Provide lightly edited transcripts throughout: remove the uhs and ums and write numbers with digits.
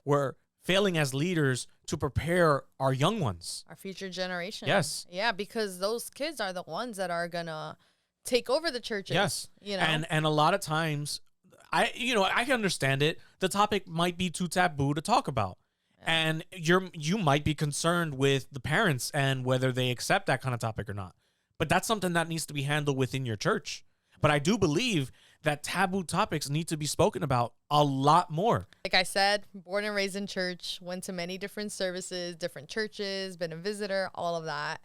we're failing as leaders to prepare our young ones, our future generation. Yes. Yeah, because those kids are the ones that are gonna take over the churches. Yes. You know, And a lot of times, I can understand it. The topic might be too taboo to talk about. Yeah. And you might be concerned with the parents and whether they accept that kind of topic or not. But that's something that needs to be handled within your church. But I do believe that taboo topics need to be spoken about a lot more. Like I said, born and raised in church, went to many different services, different churches, been a visitor, all of that.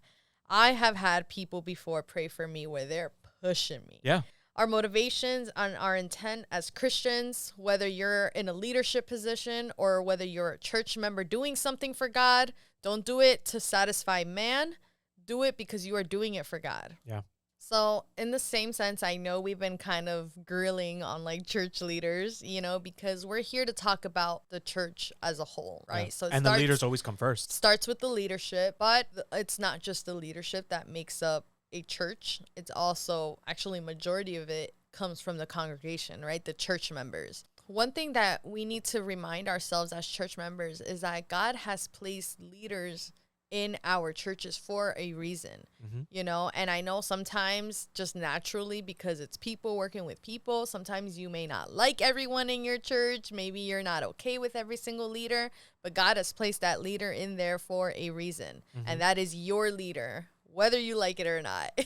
I have had people before pray for me where they're pushing me. Yeah. Our motivations and our intent as Christians, whether you're in a leadership position or whether you're a church member doing something for God, don't do it to satisfy man. Do it because you are doing it for God. Yeah. So in the same sense, I know we've been kind of grilling on like church leaders, you know, because we're here to talk about the church as a whole, right? Yeah. So the leaders always come first. Starts with the leadership, but it's not just the leadership that makes up a church. It's also actually majority of it comes from the congregation, right? The church members. One thing that we need to remind ourselves as church members is that God has placed leaders in our churches for a reason, you know, and I know sometimes just naturally because it's people working with people, sometimes you may not like everyone in your church. Maybe you're not okay with every single leader, but God has placed that leader in there for a reason. And that is your leader, whether you like it or not.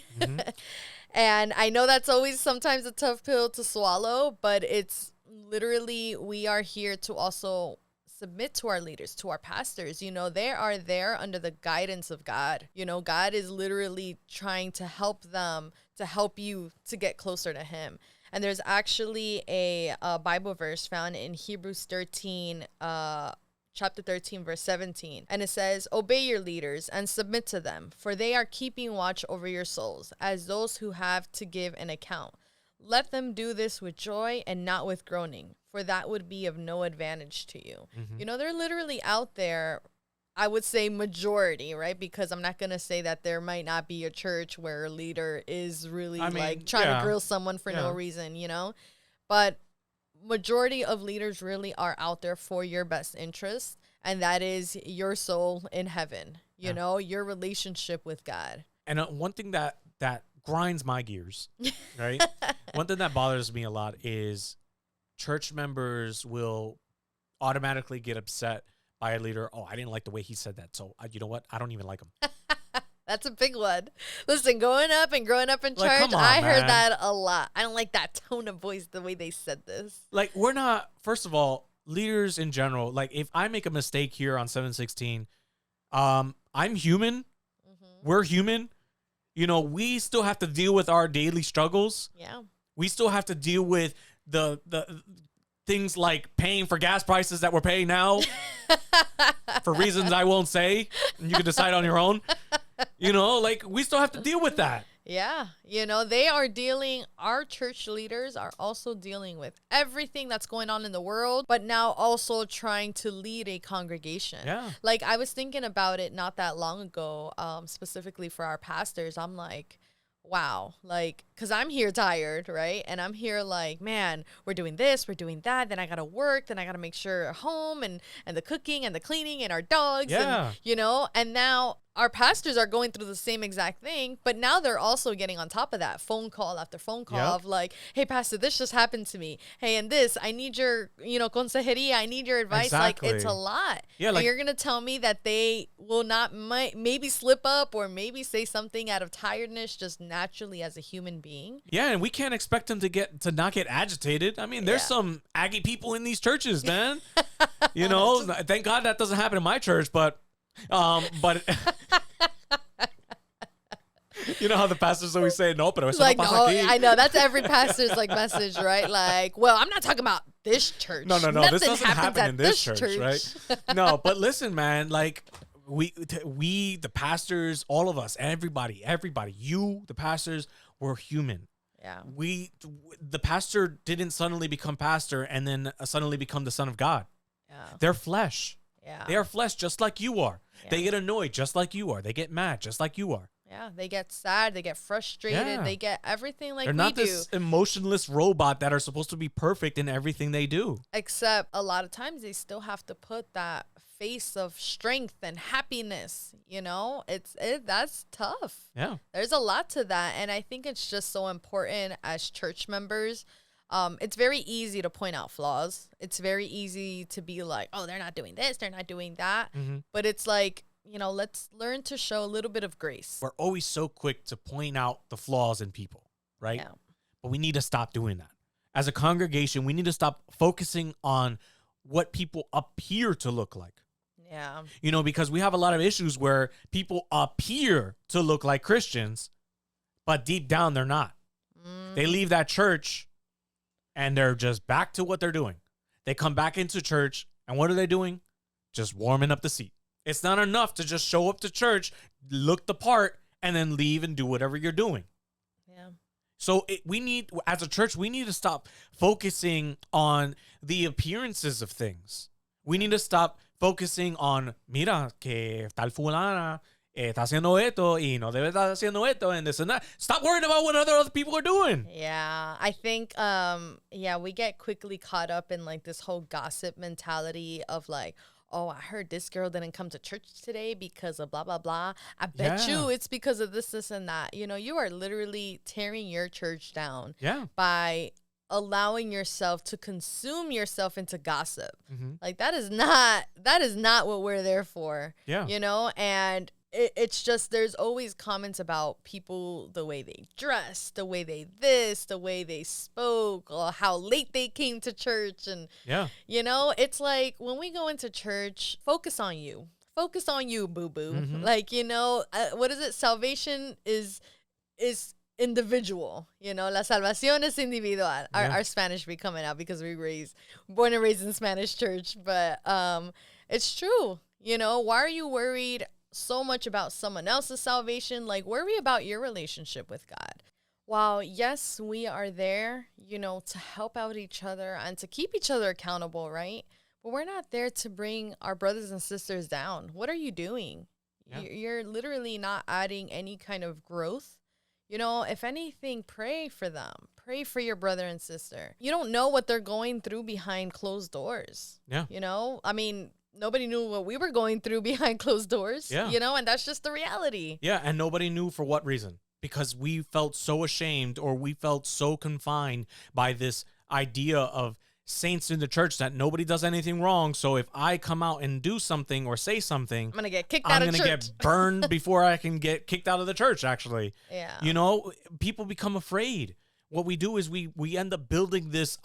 And I know that's always sometimes a tough pill to swallow, but it's literally, we are here to also submit to our leaders, to our pastors. You know, they are there under the guidance of God. You know, God is literally trying to help them, to help you to get closer to him. And there's actually a Bible verse found in Hebrews 13, chapter 13, verse 17. And it says, "Obey your leaders and submit to them, for they are keeping watch over your souls as those who have to give an account. Let them do this with joy and not with groaning, for that would be of no advantage to you." You know, they're literally out there, I would say majority, right? Because I'm not going to say that there might not be a church where a leader is really like trying to grill someone for no reason, you know? But majority of leaders really are out there for your best interest, and that is your soul in heaven, you know, your relationship with God. And one thing that grinds my gears, right? One thing that bothers me a lot is church members will automatically get upset by a leader. Oh, I didn't like the way he said that, so you know what? I don't even like him. That's a big one. Listen, growing up in church, I heard that a lot. I don't like that tone of voice, the way they said this. Like, we're not, first of all, leaders in general, like, if I make a mistake here on 716, I'm human. We're human. You know, we still have to deal with our daily struggles. Yeah. We still have to deal with the things like paying for gas prices that we're paying now for reasons I won't say, and you can decide on your own. You know, like, we still have to deal with that. Yeah. You know, our church leaders are also dealing with everything that's going on in the world, but now also trying to lead a congregation. Yeah. Like, I was thinking about it not that long ago, specifically for our pastors. I'm like, wow, like, because I'm here tired, right? And I'm here like, man, we're doing this, we're doing that. Then I got to work. Then I got to make sure home and the cooking and the cleaning and our dogs. Yeah. And, you know, and now our pastors are going through the same exact thing, but now they're also getting on top of that, phone call after phone call of like, hey, pastor, this just happened to me. Hey, and this, I need your, you know, consejería, I need your advice. Exactly. Like, it's a lot. Yeah, like, and you're going to tell me that they will not maybe slip up or maybe say something out of tiredness just naturally as a human being. Yeah, and we can't expect them to not get agitated. I mean, there's some Aggie people in these churches, man. You know, thank God that doesn't happen in my church, but you know how the pastors always say, no, pero eso like, no pasa no, aquí. I know, that's every pastor's like message, right? Like, well, I'm not talking about this church. No, Nothing this doesn't happen in this church, right? No, but listen, man, like, we, the pastors, all of us, everybody, you, the pastors, we're human. Yeah. The pastor didn't suddenly become pastor and then suddenly become the son of God. Yeah. They're flesh. Yeah. They are flesh just like you are. Yeah. They get annoyed just like you are. They get mad just like you are. Yeah, they get sad, they get frustrated, Yeah. they get everything like They're we not do. this emotionless robot that are supposed to be perfect in everything they do. Except a lot of times they still have to put that face of strength and happiness, you know? That's tough. Yeah. There's a lot to that, and I think it's just so important as church members. It's very easy to point out flaws. It's very easy to be like, "Oh, they're not doing this, they're not doing that." Mm-hmm. But it's like, let's learn to show a little bit of grace. We're always so quick to point out the flaws in people, right? Yeah. But we need to stop doing that. As a congregation, we need to stop focusing on what people appear to look like. Yeah. Because we have a lot of issues where people appear to look like Christians, but deep down they're not. They leave that church and they're just back to what they're doing. They come back into church, and what are they doing? Just warming up the seat. It's not enough to just show up to church, look the part, and then leave and do whatever you're doing. Yeah. So as a church, we need to stop focusing on the appearances of things. We need to stop focusing on, mira, que tal fulana está haciendo esto y no debe estar haciendo esto and this and that. Stop worrying about what other people are doing. Yeah, I think we get quickly caught up in like this whole gossip mentality of like, oh, I heard this girl didn't come to church today because of blah, blah, blah. I bet you it's because of this, and that. You are literally tearing your church down by allowing yourself to consume yourself into gossip. Mm-hmm. Like that is not what we're there for. Yeah. And it's just, there's always comments about people, the way they dress, the way the way they spoke, or how late they came to church. And, it's like when we go into church, focus on you, boo-boo. Mm-hmm. Like, what is it? Salvation is individual, la salvación es individual. Our Spanish be coming out because born and raised in Spanish church. But it's true. Why are you worried so much about someone else's salvation? Like, worry about your relationship with God. While yes, we are there, to help out each other and to keep each other accountable, right? But we're not there to bring our brothers and sisters down. What are you doing? Yeah. You're literally not adding any kind of growth. If anything, pray for them. Pray for your brother and sister. You don't know what they're going through behind closed doors. Yeah. I mean, nobody knew what we were going through behind closed doors, and that's just the reality. Yeah, and nobody knew for what reason. Because we felt so ashamed, or we felt so confined by this idea of saints in the church that nobody does anything wrong. So if I come out and do something or say something, I'm going to get kicked out of church. I'm going to get burned before I can get kicked out of the church, actually. Yeah. People become afraid. What we do is we end up building this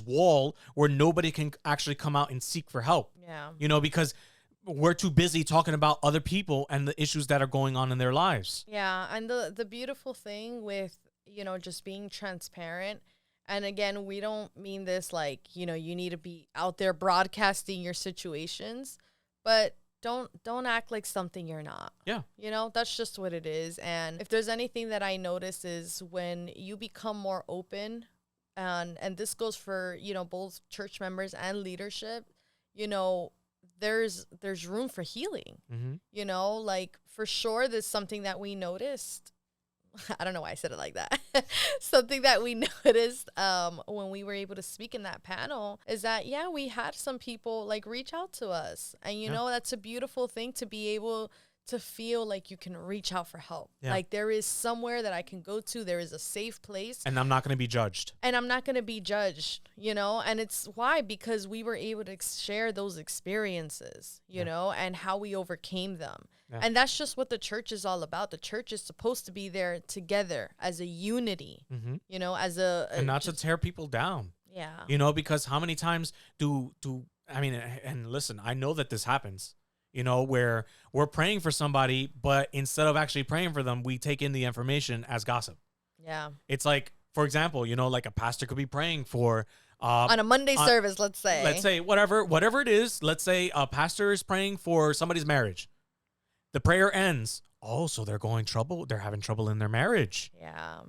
wall where nobody can actually come out and seek for help. Yeah. Because we're too busy talking about other people and the issues that are going on in their lives. Yeah, and the beautiful thing with, just being transparent, and again, we don't mean this like, you need to be out there broadcasting your situations, but don't act like something you're not. Yeah. That's just what it is. And if there's anything that I notice is when you become more open, and this goes for, both church members and leadership, there's room for healing. Mm-hmm. Like for sure there's something that we noticed. I don't know why I said it like that. Something that we noticed when we were able to speak in that panel is that, we had some people like reach out to us. And, that's a beautiful thing to be able to feel like you can reach out for help. Yeah. Like there is somewhere that I can go to. There is a safe place. And I'm not going to be judged. And it's why? Because we were able to share those experiences, and how we overcame them. Yeah. And that's just what the church is all about. The church is supposed to be there together as a unity, mm-hmm. And not to tear people down. Yeah. Because how many times and listen, I know that this happens, where we're praying for somebody, but instead of actually praying for them, we take in the information as gossip. Yeah. It's like, for example, like a pastor could be praying for on a Monday service, let's say whatever it is. Let's say a pastor is praying for somebody's marriage. The prayer ends. Oh, so they're having trouble in their marriage. Yeah.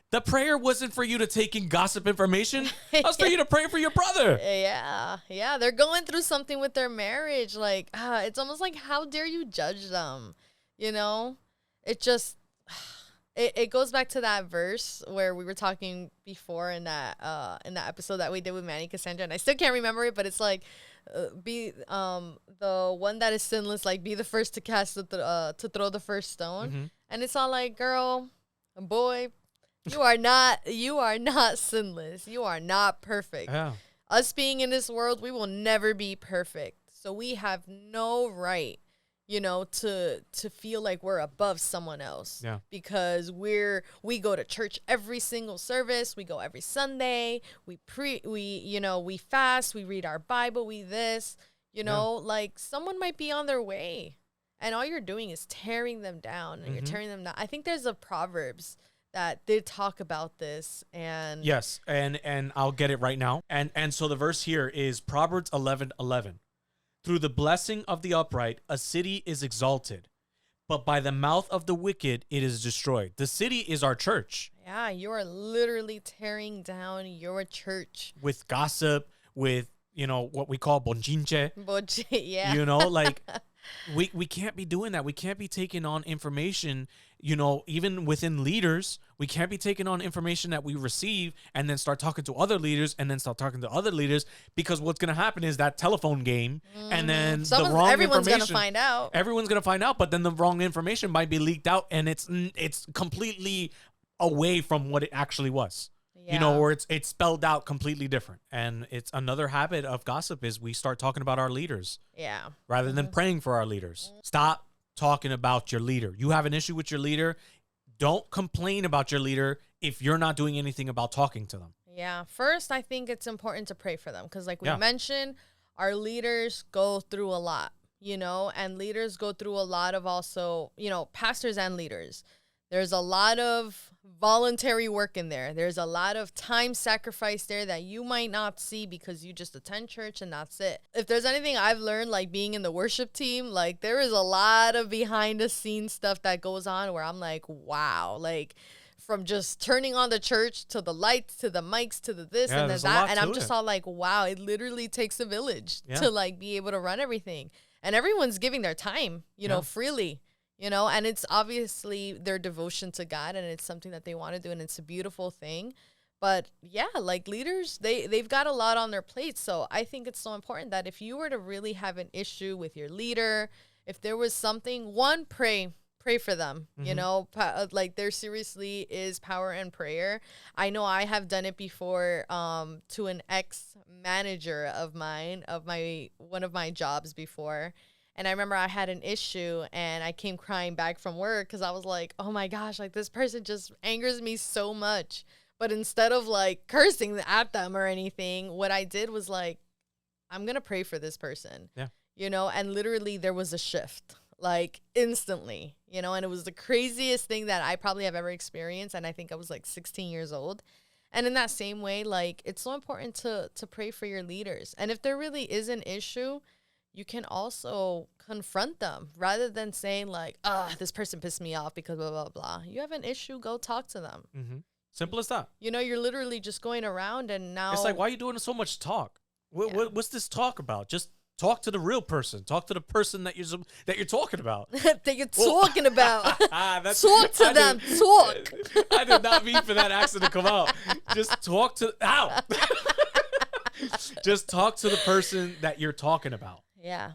The prayer wasn't for you to take in gossip information. It was for you to pray for your brother. Yeah. Yeah. They're going through something with their marriage. Like, it's almost like, how dare you judge them? it just it goes back to that verse where we were talking before in that episode that we did with Manny Cassandra, and I still can't remember it, but it's like be the one that is sinless, like be the first to cast to throw the first stone. Mm-hmm. And it's all like, girl, boy, you are not sinless, you are not perfect. Yeah. Us being in this world, we will never be perfect, so we have no right, to feel like we're above someone else. Yeah. Because we go to church every single service, we go every Sunday, we fast, we read our Bible, like someone might be on their way, and all you're doing is tearing them down, and you're tearing them down. I think there's a Proverbs that did talk about this, and yes, and I'll get it right now. And so the verse here is Proverbs 11:11. Through the blessing of the upright, a city is exalted, but by the mouth of the wicked, it is destroyed. The city is our church. Yeah, you are literally tearing down your church. With gossip, with, what we call bonjinche. Yeah. Like we can't be doing that. We can't be taking on information, even within leaders. We can't be taking on information that we receive and then start talking to other leaders and then start talking to other leaders, because what's going to happen is that telephone game, and then everyone's going to find out. Everyone's going to find out, but then the wrong information might be leaked out, and it's completely away from what it actually was. Yeah. Or it's spelled out completely different. And it's another habit of gossip is we start talking about our leaders. Yeah. Rather than praying for our leaders. Stop talking about your leader. You have an issue with your leader. Don't complain about your leader if you're not doing anything about talking to them. Yeah. First, I think it's important to pray for them, because like we mentioned, our leaders go through a lot, and leaders go through a lot of also, pastors and leaders. There's a lot of voluntary work in there. There's a lot of time sacrifice there that you might not see because you just attend church and that's it. If there's anything I've learned, like being in the worship team, like there is a lot of behind the scenes stuff that goes on where I'm like, wow, like from just turning on the church to the lights to the mics to the this and the that. And I'm just all like, wow, it literally takes a village to like be able to run everything. And everyone's giving their time, freely. And it's obviously their devotion to God, and it's something that they want to do, and it's a beautiful thing. But yeah, like leaders, they've got a lot on their plate. So I think it's so important that if you were to really have an issue with your leader, if there was something, one, pray for them, like there seriously is power in prayer. I know I have done it before to an ex-manager of mine, one of my jobs before. And I remember I had an issue and I came crying back from work because I was like, oh my gosh, like this person just angers me so much. But instead of like cursing at them or anything, what I did was like, I'm going to pray for this person. Yeah. And literally there was a shift like instantly, and it was the craziest thing that I probably have ever experienced. And I think I was like 16 years old. And in that same way, like it's so important to pray for your leaders. And if there really is an issue, you can also confront them rather than saying like, this person pissed me off because blah, blah, blah. You have an issue, go talk to them. Mm-hmm. Simple as that. You're literally just going around and now. It's like, why are you doing so much talk? What's this talk about? Just talk to the real person. Talk to the person that you're talking about. That you're talking about. Talk to them. Talk. I did not mean for that accent to come out. Just talk to. Ow. Just talk to the person that you're talking about. Yeah.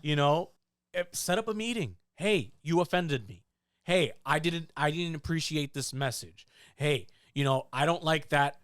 Set up a meeting. Hey, you offended me. Hey, I didn't appreciate this message. Hey, I don't like that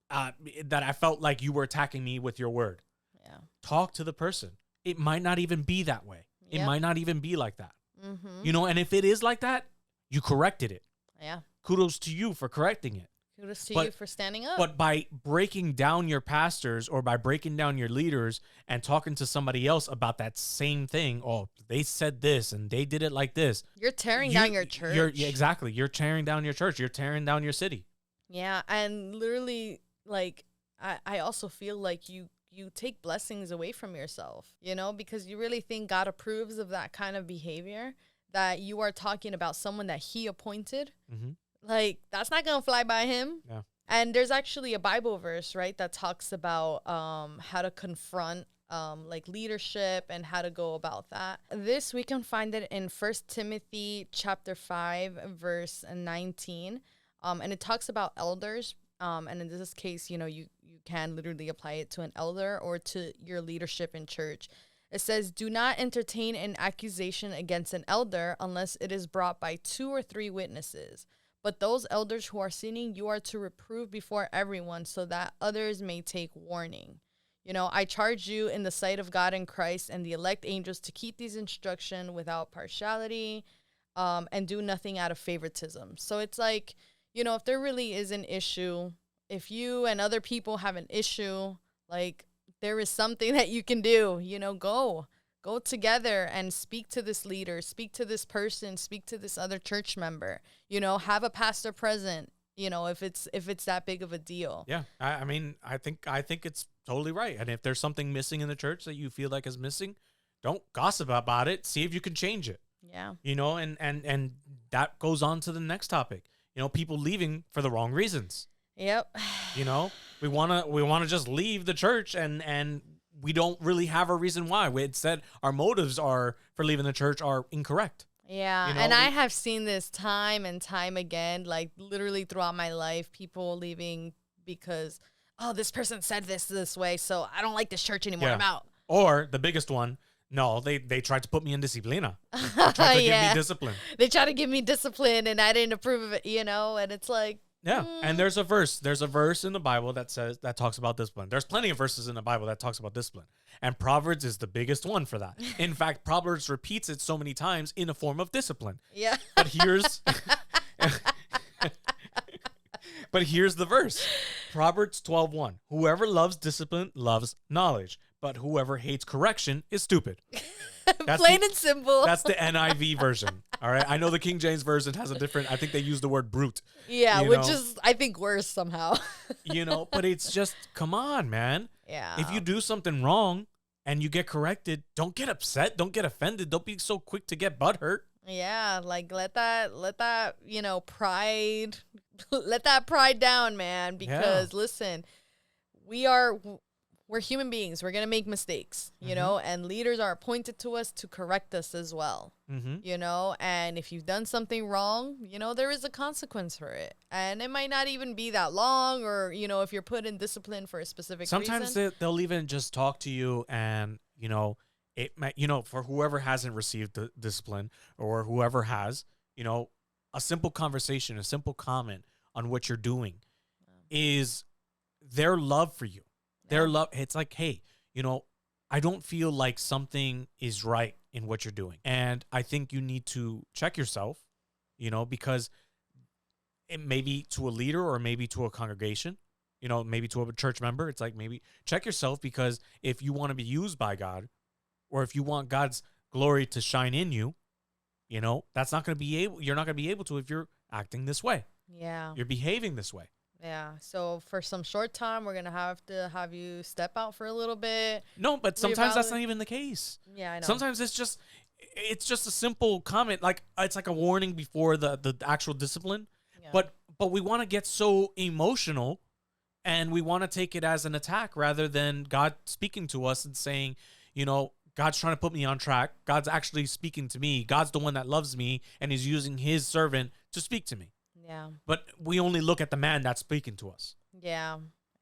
that I felt like you were attacking me with your word. Yeah. Talk to the person. It might not even be that way. It might not even be like that. Mm-hmm. And if it is like that, you corrected it. Yeah. Kudos to you for correcting it. Kudos to you for standing up. But by breaking down your pastors or by breaking down your leaders and talking to somebody else about that same thing, they said this and they did it like this. You're tearing down your church. Exactly. You're tearing down your church. You're tearing down your city. Yeah. And literally, like, I also feel like you take blessings away from yourself, because you really think God approves of that kind of behavior, that you are talking about someone that he appointed. Mm-hmm. Like, that's not going to fly by him. Yeah. And there's actually a Bible verse, right, that talks about how to confront like leadership and how to go about that. This we can find it in 1 Timothy chapter 5 verse 19, and it talks about elders. And in this case, you can literally apply it to an elder or to your leadership in church. It says, "Do not entertain an accusation against an elder unless it is brought by 2 or 3 witnesses. But those elders who are sinning, you are to reprove before everyone so that others may take warning. I charge you in the sight of God and Christ and the elect angels to keep these instructions without partiality, and do nothing out of favoritism." So it's like, if there really is an issue, if you and other people have an issue, like there is something that you can do, go together and speak to this leader, speak to this person, speak to this other church member, have a pastor present, if it's that big of a deal. Yeah. I mean, I think it's totally right. And if there's something missing in the church that you feel like is missing, don't gossip about it. See if you can change it. Yeah. And that goes on to the next topic. People leaving for the wrong reasons. Yep. We want to just leave the church and we don't really have a reason why. Instead, our motives for leaving the church are incorrect. Yeah. And I have seen this time and time again, like literally throughout my life, people leaving because, oh, this person said this way, so I don't like this church anymore. Yeah. I'm out. Or the biggest one, no, they tried to put me in disciplina. They tried to give me discipline. They tried to give me discipline and I didn't approve of it, and it's like, yeah. And there's a verse in the Bible that talks about discipline. There's plenty of verses in the Bible that talks about discipline. And Proverbs is the biggest one for that. In fact, Proverbs repeats it so many times in a form of discipline. Yeah. But here's the verse. Proverbs 12:1. Whoever loves discipline loves knowledge, but whoever hates correction is stupid. Plain and simple. That's the NIV version. All right. I know the King James version has a different, I think they use the word brute. Yeah, which is, I think, worse somehow. But it's just, come on, man. Yeah. If you do something wrong and you get corrected, don't get upset. Don't get offended. Don't be so quick to get butthurt. Yeah, like let that pride, let that pride down, man. Because listen, we're human beings. We're going to make mistakes, and leaders are appointed to us to correct us as well, and if you've done something wrong, there is a consequence for it. And it might not even be that long or, if you're put in discipline for a specific reason. Sometimes they'll even just talk to you and, it might, for whoever hasn't received the discipline or whoever has, a simple conversation, a simple comment on what you're doing is their love for you. Their love, it's like, hey, I don't feel like something is right in what you're doing. And I think you need to check yourself, because it may be to a leader or maybe to a congregation, maybe to a church member. It's like, maybe check yourself, because if you want to be used by God or if you want God's glory to shine in you, that's not going to be you're not going to be able to if you're acting this way. Yeah. You're behaving this way. Yeah, so for some short time, we're going to have you step out for a little bit. No, but sometimes that's not even the case. Yeah, I know. Sometimes it's just a simple comment. Like, it's like a warning before the actual discipline. Yeah. But we want to get so emotional and we want to take it as an attack rather than God speaking to us and saying, God's trying to put me on track. God's actually speaking to me. God's the one that loves me and is using his servant to speak to me. Yeah. But we only look at the man that's speaking to us. Yeah.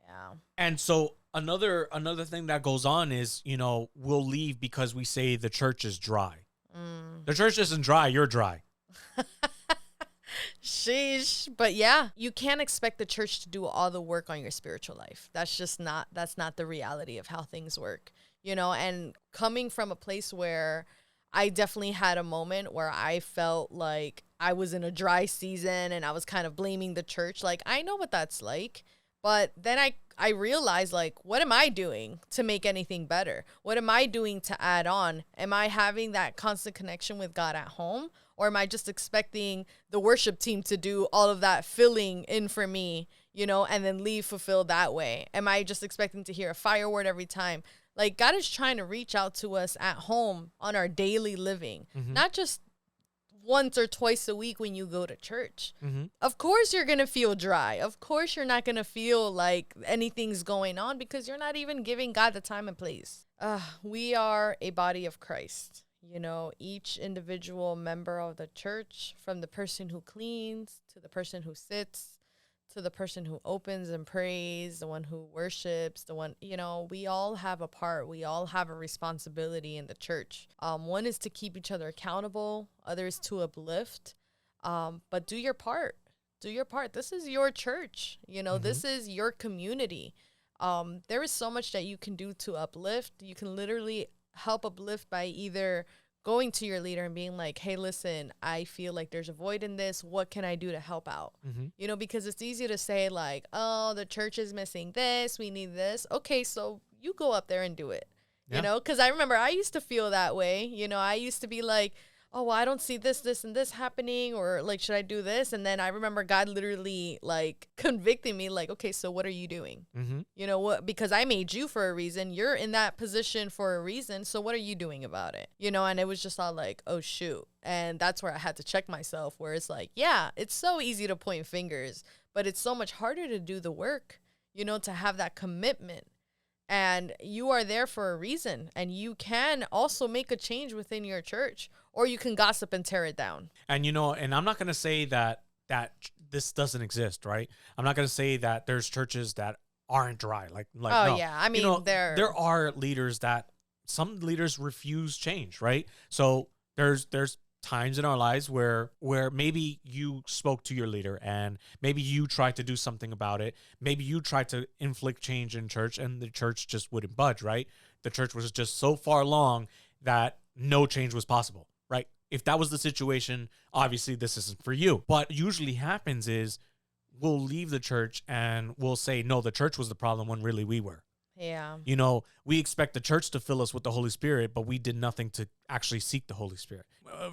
Yeah. And so another thing that goes on is, we'll leave because we say the church is dry. The church isn't dry, you're dry. Sheesh. But yeah, you can't expect the church to do all the work on your spiritual life. That's not the reality of how things work. And coming from a place where I definitely had a moment where I felt like I was in a dry season and I was kind of blaming the church. Like, I know what that's like. But then I realized, like, what am I doing to make anything better? What am I doing to add on? Am I having that constant connection with God at home? Or am I just expecting the worship team to do all of that filling in for me, and then leave fulfilled that way? Am I just expecting to hear a fire word every time? Like, God is trying to reach out to us at home on our daily living, not just once or twice a week when you go to church. Mm-hmm. Of course you're going to feel dry. Of course you're not going to feel like anything's going on because you're not even giving God the time and place. We are a body of Christ. You know, each individual member of the church, from the person who cleans to the person who sits to the person who opens and prays, the one who worships, the one, you know, we all have a part. We all have a responsibility in the church. One is to keep each other accountable. Others to uplift. But do your part. Do your part. This is your church. You know, this is your community. There is so much that you can do to uplift. You can literally help uplift by either going to your leader and being like, hey, listen, I feel like there's a void in this. What can I do to help out? You know, because it's easy to say like, oh, the church is missing this. We need this. Okay, so you go up there and do it, you know, because I remember I used to feel that way. You know, I used to be like, oh, well, I don't see this, and this happening, or like, should I do this? And then I remember God literally like convicting me like, okay, so what are you doing? You know what? Because I made you for a reason. You're in that position for a reason. So what are you doing about it? You know, and it was just all like, oh, shoot. And that's where I had to check myself, where it's like, yeah, it's so easy to point fingers, but it's so much harder to do the work, you know, to have that commitment. And you are there for a reason, and you can also make a change within your church, or you can gossip and tear it down. And, you know, and I'm not going to say that this doesn't exist, right? I'm not going to say that there's churches that aren't dry. Like oh, no. yeah. I mean, you know, there are leaders that some leaders refuse change, right? So there's times in our lives where maybe you spoke to your leader and maybe you tried to do something about it. Maybe you tried to inflict change in church and the church just wouldn't budge, right? The church was just so far along that no change was possible, right? If that was the situation, obviously this isn't for you. What usually happens is we'll leave the church and we'll say, no, the church was the problem when really we were. Yeah. You know, we expect the church to fill us with the Holy Spirit, but we did nothing to actually seek the Holy Spirit.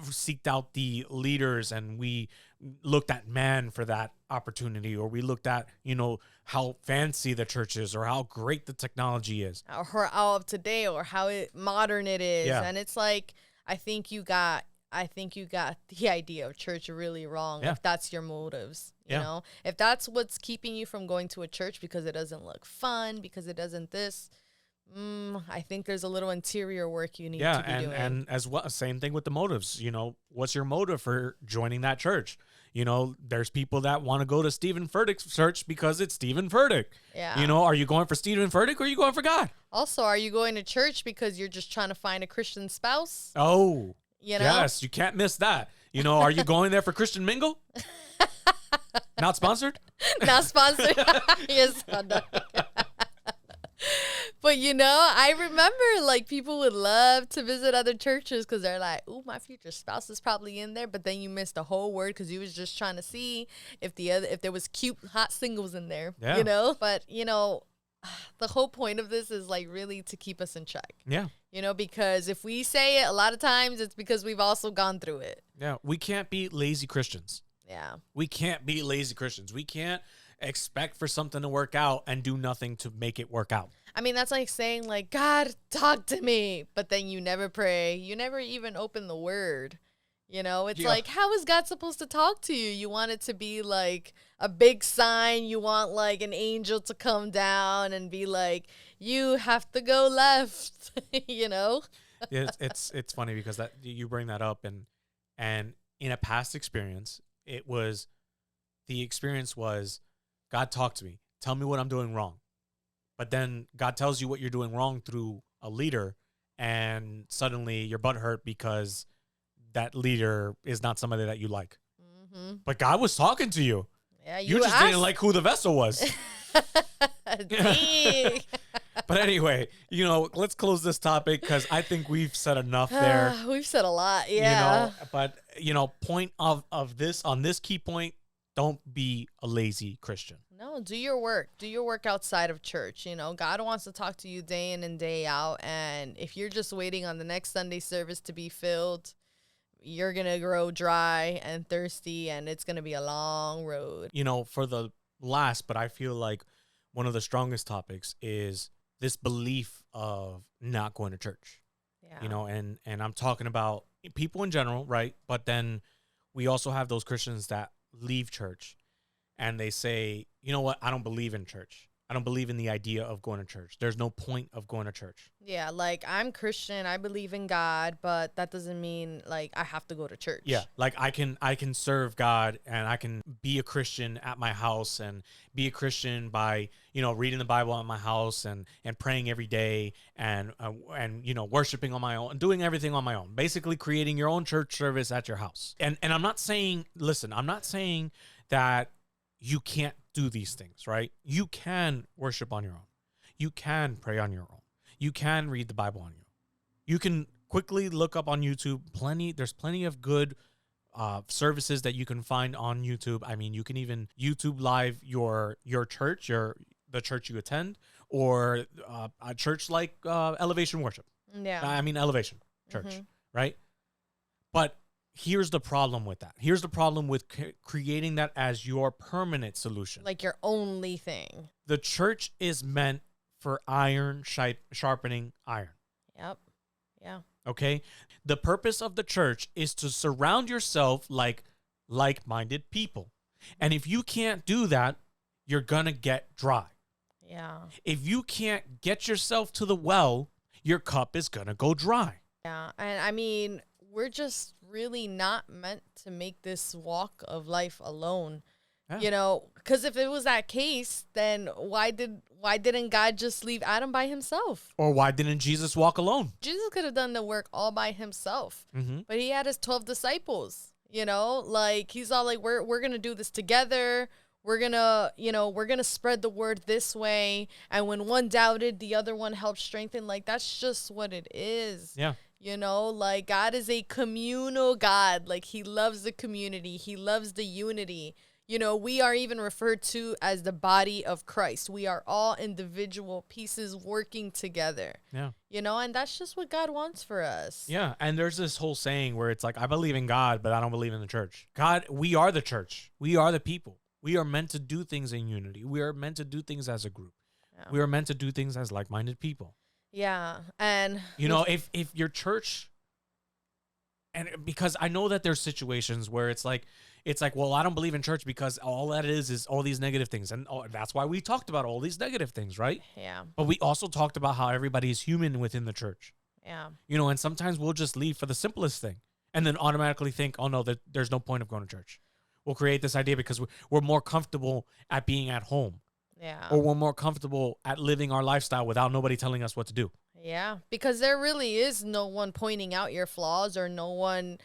Seeked out the leaders, and we looked at man for that opportunity, or we looked at, you know, how fancy the church is, or how great the technology is, or how up to date, or how modern it is. Yeah. And it's like, I think you got the idea of church really wrong. Yeah. If that's your motives, you Yeah. know, if that's what's keeping you from going to a church because it doesn't look fun, because it doesn't this, I think there's a little interior work you need to be doing. And as well, same thing with the motives. You know, what's your motive for joining that church? You know, there's people that want to go to Stephen Furtick's church because it's Stephen Furtick. Yeah. You know, are you going for Stephen Furtick or are you going for God? Also, are you going to church because you're just trying to find a Christian spouse? Oh, you know? Yes, you can't miss that. You know, are you going there for Christian Mingle? Not sponsored? Not sponsored. Yes. But, you know, I remember, like, people would love to visit other churches because they're like, ooh, my future spouse is probably in there. But then you missed the whole word because you was just trying to see if there was cute, hot singles in there, Yeah. you know? But, you know, the whole point of this is, like, really to keep us in check. Yeah. You know, because if we say it, a lot of times it's because we've also gone through it. Yeah. We can't be lazy Christians. Yeah. We can't be lazy Christians. We can't expect for something to work out and do nothing to make it work out. I mean, that's like saying, like, God, talk to me. But then you never pray. You never even open the word. You know, it's like, how is God supposed to talk to you? You want it to be like a big sign. You want like an angel to come down and be like, you have to go left, you know? It's funny because that you bring that up and in a past experience, the experience was God talked to me. Tell me what I'm doing wrong. But then God tells you what you're doing wrong through a leader, and suddenly your butt hurt because that leader is not somebody that you like. Mm-hmm. But God was talking to you. Yeah, you just didn't like who the vessel was. But anyway, you know, let's close this topic because I think we've said enough there. We've said a lot, yeah. You know, but, you know, point of this, on this key point, don't be a lazy Christian. No, do your work. Do your work outside of church. You know, God wants to talk to you day in and day out. And if you're just waiting on the next Sunday service to be filled, you're going to grow dry and thirsty, and it's going to be a long road. You know, for the last, but I feel like one of the strongest topics is this belief of not going to church. Yeah. You know, and I'm talking about people in general, right? But then we also have those Christians that leave church and they say, you know what? I don't believe in church. I don't believe in the idea of going to church. There's no point of going to church. Yeah, like I'm Christian, I believe in God, but that doesn't mean like I have to go to church. Yeah, like I can serve God and I can be a Christian at my house and be a Christian by, reading the Bible at my house and praying every day and worshiping on my own and doing everything on my own. Basically creating your own church service at your house. And I'm not saying, listen, I'm not saying that you can't do these things, right? You can worship on your own. You can pray on your own. You can read the Bible on your own. You can quickly look up on YouTube. There's plenty of good services that you can find on YouTube. I mean, you can even YouTube live your church, the church you attend, or a church like Elevation Worship. Yeah. I mean, Elevation Church, right? But here's the problem with that. Here's the problem with creating that as your permanent solution. Like your only thing. The church is meant for iron sharpening iron. Yep. Yeah. Okay? The purpose of the church is to surround yourself like-minded people. And if you can't do that, you're going to get dry. Yeah. If you can't get yourself to the well, your cup is going to go dry. Yeah. And I mean, we're just really not meant to make this walk of life alone. Yeah. Because if it was that case, then why didn't God just leave Adam by himself? Or why didn't Jesus walk alone? Jesus could have done the work all by himself, but he had his 12 disciples, like he's all like, we're going to do this together. We're going to spread the word this way. And when one doubted, the other one helped strengthen. Like, that's just what it is. Yeah. Like God is a communal God. Like he loves the community. He loves the unity. We are even referred to as the body of Christ. We are all individual pieces working together. Yeah. And that's just what God wants for us. Yeah. And there's this whole saying where it's like, I believe in God, but I don't believe in the church. God, we are the church. We are the people. We are meant to do things in unity. We are meant to do things as a group. Yeah. We are meant to do things as like-minded people. Yeah. And if your church, and because I know that there's situations where it's like, well, I don't believe in church because all that is all these negative things. And that's why we talked about all these negative things, right? Yeah. But we also talked about how everybody is human within the church. Yeah. And sometimes we'll just leave for the simplest thing and then automatically think, oh no, there's no point of going to church. We'll create this idea because we're more comfortable at being at home. Yeah. Or we're more comfortable at living our lifestyle without nobody telling us what to do. Yeah, because there really is no one pointing out your flaws or no one,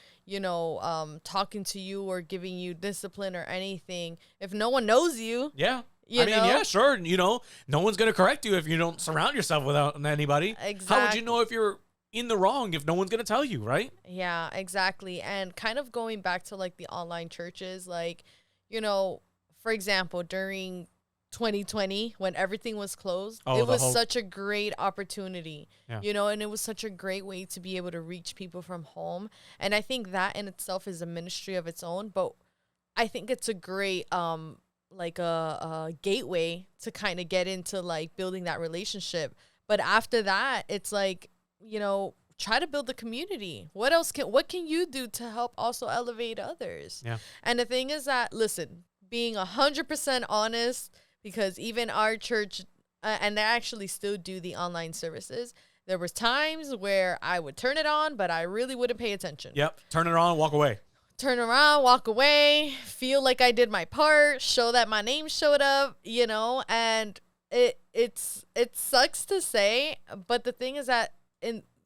talking to you or giving you discipline or anything. If no one knows you. Yeah. Yeah, sure. No one's going to correct you if you don't surround yourself without anybody. Exactly. How would you know if you're in the wrong if no one's going to tell you, right? Yeah, exactly. And kind of going back to like the online churches, like, for example, during 2020 when everything was closed, it was such a great opportunity, and it was such a great way to be able to reach people from home. And I think that in itself is a ministry of its own, but I think it's a great like a gateway to kind of get into like building that relationship. But after that, it's like, try to build the community. What can you do to help also elevate others? Yeah. And the thing is that, listen, being 100% honest, because even our church, and they actually still do the online services, there was times where I would turn it on, but I really wouldn't pay attention. Yep. Turn it on, walk away. Turn around, walk away, feel like I did my part, show that my name showed up, and it sucks to say, but the thing is that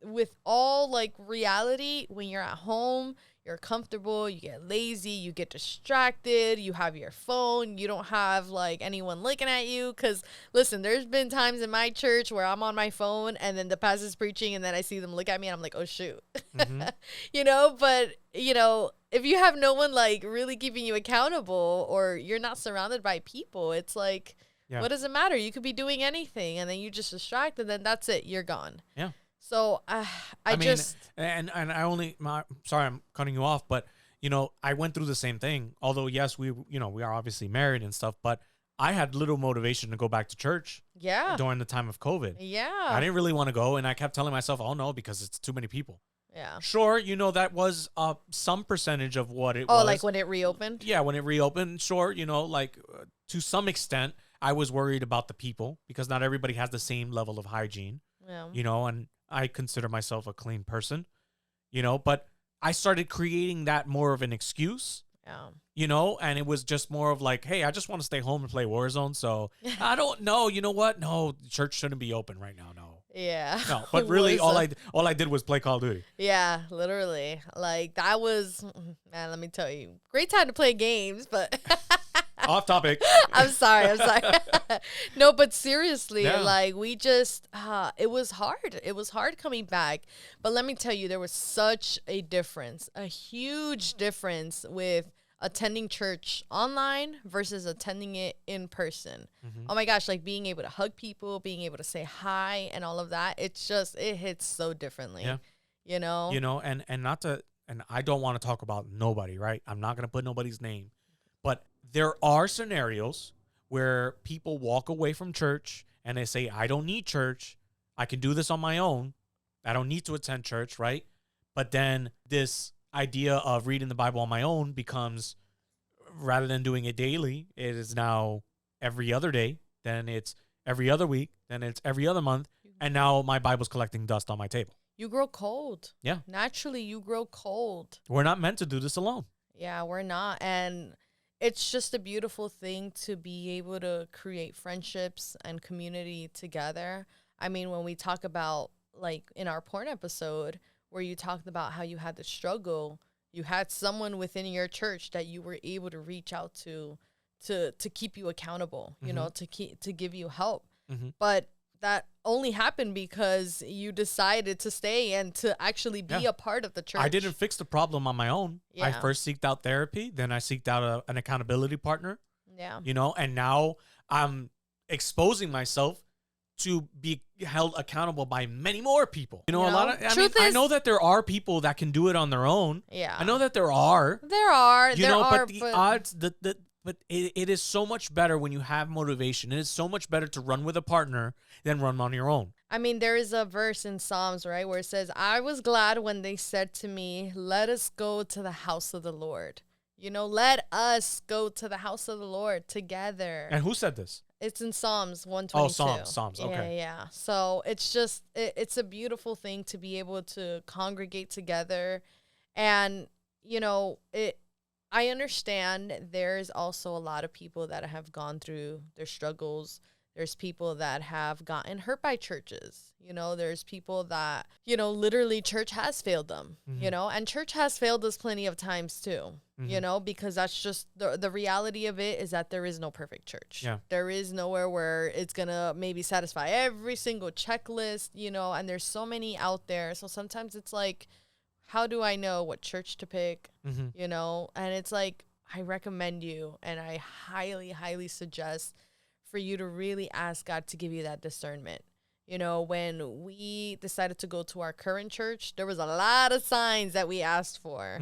with all like reality, when you're at home, you're comfortable, you get lazy, you get distracted, you have your phone, you don't have like anyone looking at you. Because listen, there's been times in my church where I'm on my phone and then the pastor's preaching and then I see them look at me and I'm like, oh shoot. But if you have no one like really keeping you accountable or you're not surrounded by people, it's like, what does it matter? You could be doing anything and then you just distract and then that's it, you're gone. Yeah. So I mean, I only, sorry, I'm cutting you off, but I went through the same thing. Although yes, we are obviously married and stuff, but I had little motivation to go back to church. Yeah. During the time of COVID. Yeah. I didn't really want to go, and I kept telling myself, "Oh no," because it's too many people. Yeah. Sure, that was some percentage of what it Oh, was. like when it reopened? Yeah, when it reopened, sure, to some extent, I was worried about the people because not everybody has the same level of hygiene, Yeah. and I consider myself a clean person, but I started creating that more of an excuse, and it was just more of like, hey, I just want to stay home and play Warzone. So I don't know. You know what? No, church shouldn't be open right now. No. Yeah. No, but really, all I did was play Call of Duty. Yeah, literally. Like that was, man, let me tell you, great time to play games, but Off topic. I'm sorry. No, but seriously, Yeah. like we just, it was hard. It was hard coming back. But let me tell you, there was such a difference, a huge difference with attending church online versus attending it in person. Mm-hmm. Oh my gosh, like being able to hug people, being able to say hi and all of that. It's just, it hits so differently. Yeah. And not to, and I don't want to talk about nobody, right? I'm not going to put nobody's name, but there are scenarios where people walk away from church and they say, I don't need church. I can do this on my own. I don't need to attend church, right? But then this idea of reading the Bible on my own becomes, rather than doing it daily, it is now every other day, then it's every other week, then it's every other month, and now my Bible's collecting dust on my table. You grow cold. Yeah. Naturally, you grow cold. We're not meant to do this alone. Yeah, we're not. And it's just a beautiful thing to be able to create friendships and community together. I mean, when we talk about, like in our porn episode, where you talked about how you had to struggle, you had someone within your church that you were able to reach out to keep you accountable, to give you help. Mm-hmm. But that only happened because you decided to stay and to actually be a part of the church. I didn't fix the problem on my own. Yeah. I first seeked out therapy, then I seeked out an accountability partner. Yeah. And now I'm exposing myself to be held accountable by many more people. A lot of, I know that there are people that can do it on their own. Yeah. I know that there are. But the odds, but it is so much better when you have motivation. It is so much better to run with a partner than run on your own. I mean, there is a verse in Psalms, right, where it says, I was glad when they said to me, let us go to the house of the Lord. Let us go to the house of the Lord together. And who said this? It's in Psalms 122. Oh, Psalms. Okay. Yeah. So it's just, it's a beautiful thing to be able to congregate together. And, I understand there's also a lot of people that have gone through their struggles. There's people that have gotten hurt by churches. There's people that, literally church has failed them, and church has failed us plenty of times too, because that's just the reality of it is that there is no perfect church. Yeah. There is nowhere where it's going to maybe satisfy every single checklist, and there's so many out there. So sometimes it's like, how do I know what church to pick? Mm-hmm. And it's like, I recommend you and I highly, highly suggest for you to really ask God to give you that discernment. When we decided to go to our current church, there was a lot of signs that we asked for,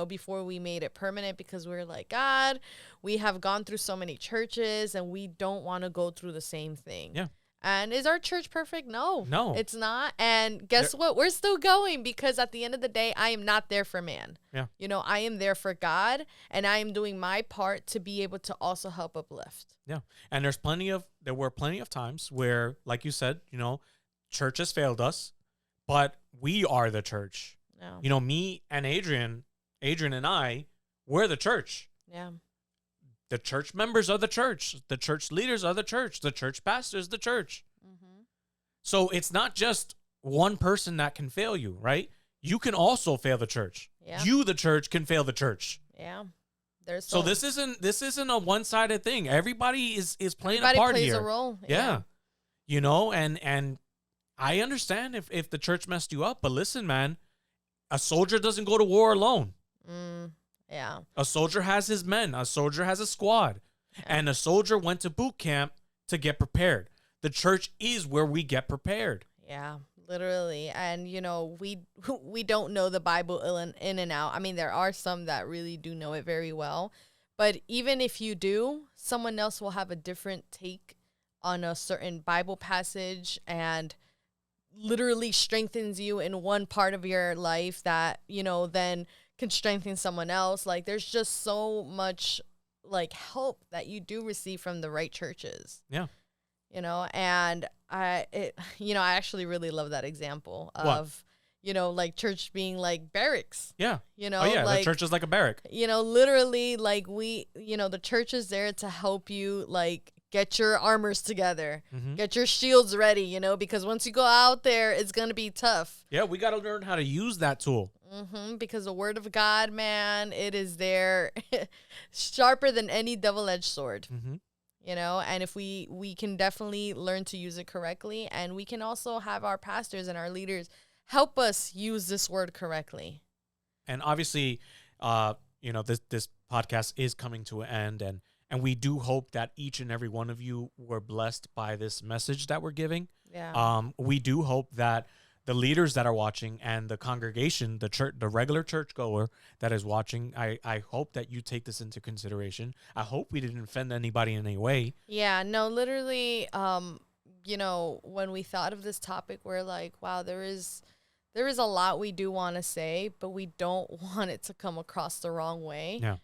before we made it permanent, because we were like, God, we have gone through so many churches and we don't want to go through the same thing. Yeah. And is our church perfect? No, it's not. And guess Yeah. what? We're still going, because at the end of the day, I am not there for man. Yeah. I am there for God, and I am doing my part to be able to also help uplift. Yeah. And there were plenty of times where, like you said, church has failed us, but we are the church. Yeah. Me and Adrian and I, we're the church. Yeah. The church members are the church. The church leaders are the church. The church pastors, the church. Mm-hmm. So it's not just one person that can fail you, right? You can also fail the church. Yeah. You, the church, can fail the church. Yeah. So this isn't a one-sided thing. Everybody is playing Everybody a part plays here. a role. Yeah. And I understand if the church messed you up, but listen, man, a soldier doesn't go to war alone. Yeah. A soldier has his men. A soldier has a squad. Yeah. And a soldier went to boot camp to get prepared. The church is where we get prepared. Yeah, literally. And, we don't know the Bible in and out. I mean, there are some that really do know it very well. But even if you do, someone else will have a different take on a certain Bible passage. And literally strengthens you in one part of your life that, then can strengthen someone else. Like, there's just so much like help that you do receive from the right churches. Yeah. And I actually really love that example of, like church being like barracks. Yeah. Like, the church is like a barrack. Literally, like the church is there to help you, like, get your armors together, get your shields ready, because once you go out there, it's going to be tough. Yeah, we got to learn how to use that tool. Because the word of God, man, it is there sharper than any double-edged sword. And if we can definitely learn to use it correctly, and we can also have our pastors and our leaders help us use this word correctly. And obviously, this podcast is coming to an end, and we do hope that each and every one of you were blessed by this message that we're giving. Yeah. We do hope that the leaders that are watching and the congregation, the church, the regular churchgoer that is watching, I hope that you take this into consideration. I hope we didn't offend anybody in any way. Yeah, no, literally, when we thought of this topic, we're like, wow, there is a lot we do want to say, but we don't want it to come across the wrong way. Yeah.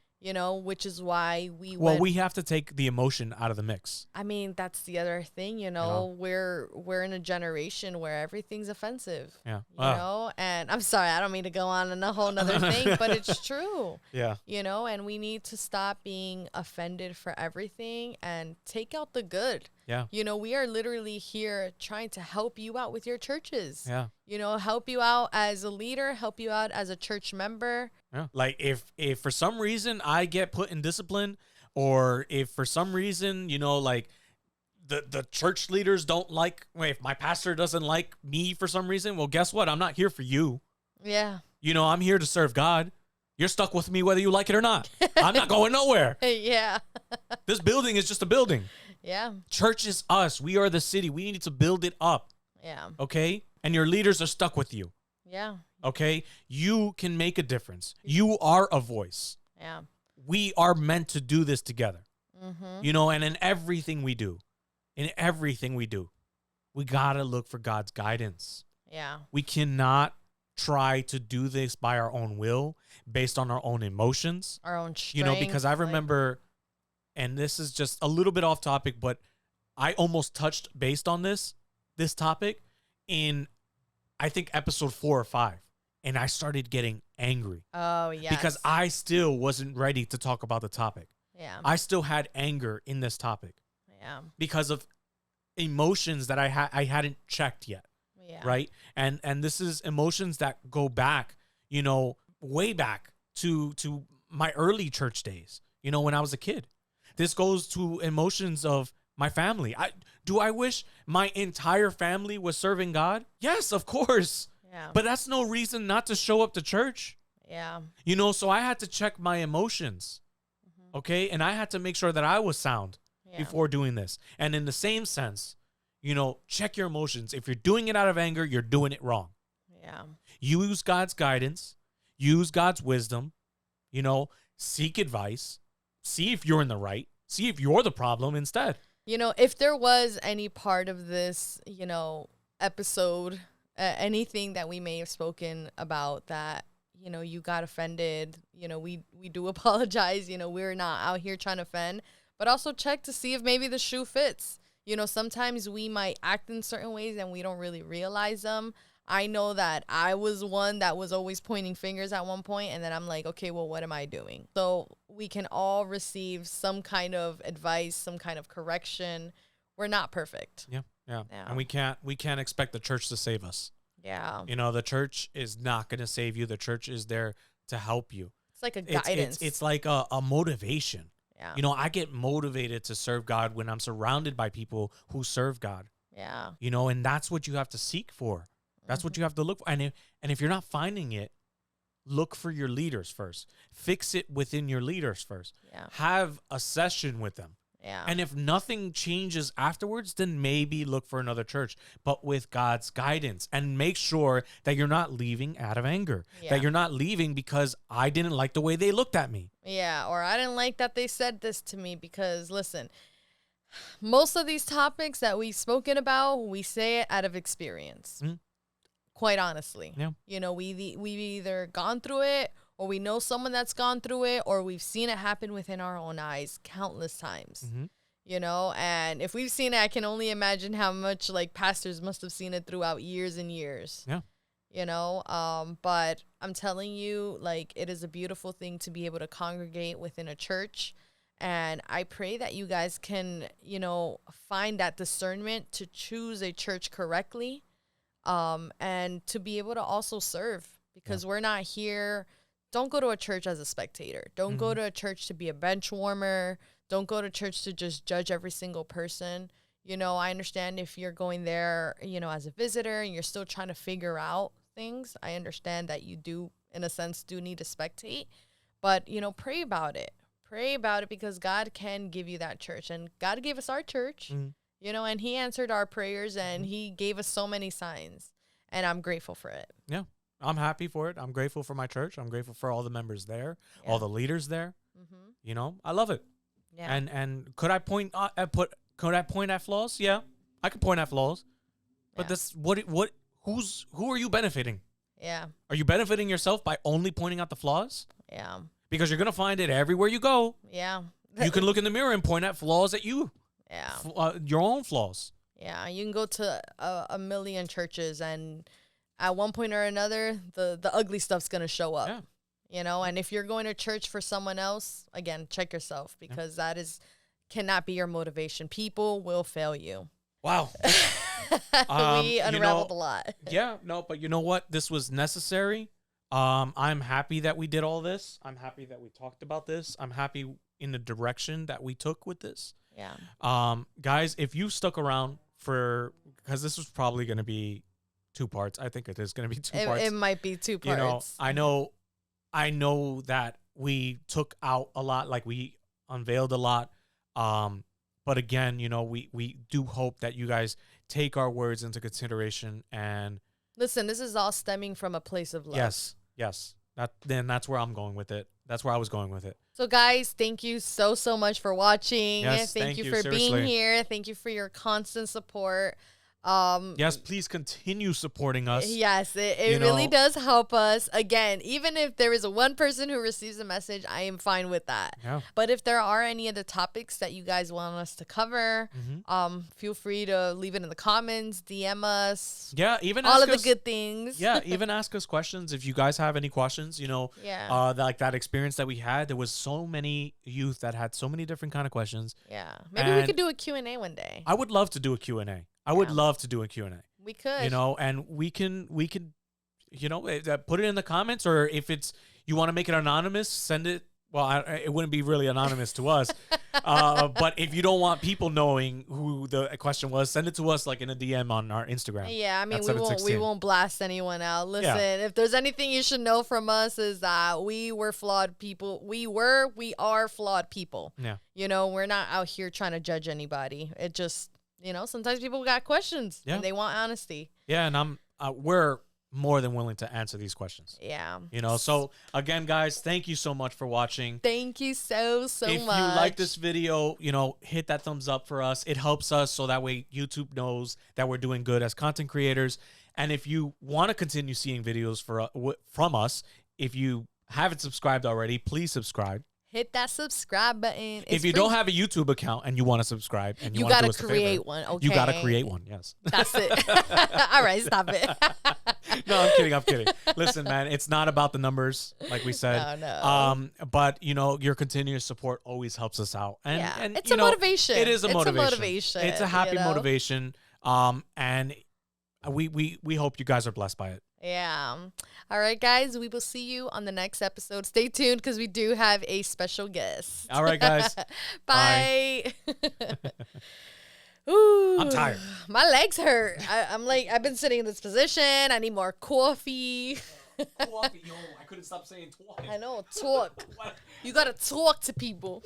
Which is why we have to take the emotion out of the mix. I mean, that's the other thing, we're in a generation where everything's offensive. Yeah. And I'm sorry, I don't mean to go on a whole nother thing, but it's true. Yeah. And we need to stop being offended for everything and take out the good. Yeah. We are literally here trying to help you out with your churches. Yeah. Help you out as a leader, help you out as a church member. Yeah. Like if for some reason I get put in discipline, or if for some reason, like the church leaders don't like, if my pastor doesn't like me for some reason, well, guess what? I'm not here for you. Yeah. I'm here to serve God. You're stuck with me whether you like it or not. I'm not going nowhere. Yeah. This building is just a building. Yeah. Church is us. We are the city. We need to build it up. Yeah. Okay? And your leaders are stuck with you. Yeah. Okay? You can make a difference. You are a voice. Yeah. We are meant to do this together. Mm-hmm. And in everything we do, we got to look for God's guidance. Yeah. We cannot try to do this by our own will, based on our own emotions. Our own strength. Because I remember, and this is just a little bit off topic, but I almost touched based on this topic in, I think, episode 4 or 5. And I started getting angry. Oh, yes. Because I still wasn't ready to talk about the topic. Yeah. I still had anger in this topic. Yeah. Because of emotions that I hadn't checked yet. Yeah. Right? And this is emotions that go back, way back to my early church days, when I was a kid. This goes to emotions of my family. Do I wish my entire family was serving God? Yes, of course. Yeah. But that's no reason not to show up to church. Yeah. So I had to check my emotions. Okay? And I had to make sure that I was sound before doing this. And in the same sense, check your emotions. If you're doing it out of anger, you're doing it wrong. Yeah. Use God's guidance. Use God's wisdom. Seek advice. See if you're in the right. See if you're the problem instead. If there was any part of this, episode, anything that we may have spoken about that, you got offended, we do apologize. We're not out here trying to offend, but also check to see if maybe the shoe fits. Sometimes we might act in certain ways and we don't really realize them. I know that I was one that was always pointing fingers at one point, and then I'm like, okay, well, what am I doing? So we can all receive some kind of advice, some kind of correction. We're not perfect. Yeah. And we can't expect the church to save us. Yeah. The church is not going to save you. The church is there to help you. It's like a guidance. It's like a motivation. Yeah. I get motivated to serve God when I'm surrounded by people who serve God. Yeah. And that's what you have to seek for. That's what you have to look for. And if you're not finding it, look for your leaders first. Fix it within your leaders first. Yeah. Have a session with them. Yeah. And if nothing changes afterwards, then maybe look for another church, but with God's guidance, and make sure that you're not leaving out of anger, that you're not leaving because I didn't like the way they looked at me. Yeah. Or I didn't like that they said this to me because, listen, Most of these topics that we've spoken about, we say it out of experience. Mhm. Quite honestly. Yeah. You know, we've either gone through it, or we know someone that's gone through it, or we've seen it happen within our own eyes countless times. Mm-hmm. You know, and if we've seen it, I can only imagine how much like pastors must have seen it throughout years and years. Yeah. You know, but I'm telling you, like, it is a beautiful thing to be able to congregate within a church. And I pray that you guys can, you know, find that discernment to choose a church correctly, and to be able to also serve, because we're not here. Don't go to a church as a spectator. Don't go to a church to be a bench warmer. Don't go to church to just judge every single person. You know, I understand if you're going there, you know, as a visitor and you're still trying to figure out things. I understand that you do, in a sense, do need to spectate. But, you know, pray about it. Pray about it, because God can give you that church. And God gave us our church, you know, and he answered our prayers, and he gave us so many signs. And I'm grateful for it. Yeah. I'm happy for it. I'm grateful for my church. I'm grateful for all the members there, all the leaders there. You know, I love it. Yeah. And could I point at flaws? Yeah, I could point at flaws. But this who are you benefiting? Yeah. Are you benefiting yourself by only pointing out the flaws? Yeah. Because you're gonna find it everywhere you go. Yeah. You can look in the mirror and point at flaws at you. Yeah. Your own flaws. Yeah. You can go to a million churches, and at one point or another, the ugly stuff's going to show up. Yeah. You know, and if you're going to church for someone else, again, check yourself, because that cannot be your motivation. People will fail you. Wow. We unraveled a lot. Yeah, no, but you know what? This was necessary. I'm happy that we did all this. I'm happy that we talked about this. I'm happy in the direction that we took with this. Yeah. Guys, if you stuck around because this was probably going to be 2 parts. I think it is going to be 2 parts. It might be 2 parts. You know, I know that we took out a lot, like we unveiled a lot. But again, you know, we do hope that you guys take our words into consideration and listen. This is all stemming from a place of love. Yes. That's where I'm going with it. That's where I was going with it. So guys, thank you so much for watching. Yes, thank you for seriously. being here. Thank you for your constant support. Yes, please continue supporting us. Yes, it really does help us. Again, even if there is one person who receives a message, I am fine with that. Yeah. But if there are any other topics that you guys want us to cover, feel free to leave it in the comments, DM us. Yeah, even all ask of us, the good things. Yeah, even ask us questions if you guys have any questions. You know, like that experience that we had. There was so many youth that had so many different kind of questions. Yeah, maybe we could do a Q&A one day. I would love to do a Q&A. I would love to do a Q&A. We could. You know, and we can, you know, put it in the comments, or if you want to make it anonymous, send it. Well, it wouldn't be really anonymous to us. But if you don't want people knowing who the question was, send it to us like in a DM on our Instagram. Yeah, I mean, we won't blast anyone out. Listen, if there's anything you should know from us is that we were flawed people. We are flawed people. Yeah. You know, we're not out here trying to judge anybody. It just, you know, sometimes people got questions and they want honesty. Yeah, and we're more than willing to answer these questions. Yeah. You know, so again, guys, thank you so much for watching. Thank you so much. If you like this video, you know, hit that thumbs up for us. It helps us so that way YouTube knows that we're doing good as content creators. And if you want to continue seeing videos from us, if you haven't subscribed already, please subscribe. Hit that subscribe button. If you don't have a YouTube account and you want to subscribe, and you got to create one. Okay. You got to create one. Yes. That's it. All right, stop it. No, I'm kidding. Listen, man, it's not about the numbers, like we said. No. But you know, your continuous support always helps us out, and it's a motivation. It is a motivation. It's a motivation. It's a happy motivation. And we hope you guys are blessed by it. Yeah. All right, guys. We will see you on the next episode. Stay tuned because we do have a special guest. All right, guys. Bye. Ooh, I'm tired. My legs hurt. I've been sitting in this position. I need more coffee. Coffee, yo. I couldn't stop saying talk. I know, talk. You got to talk to people.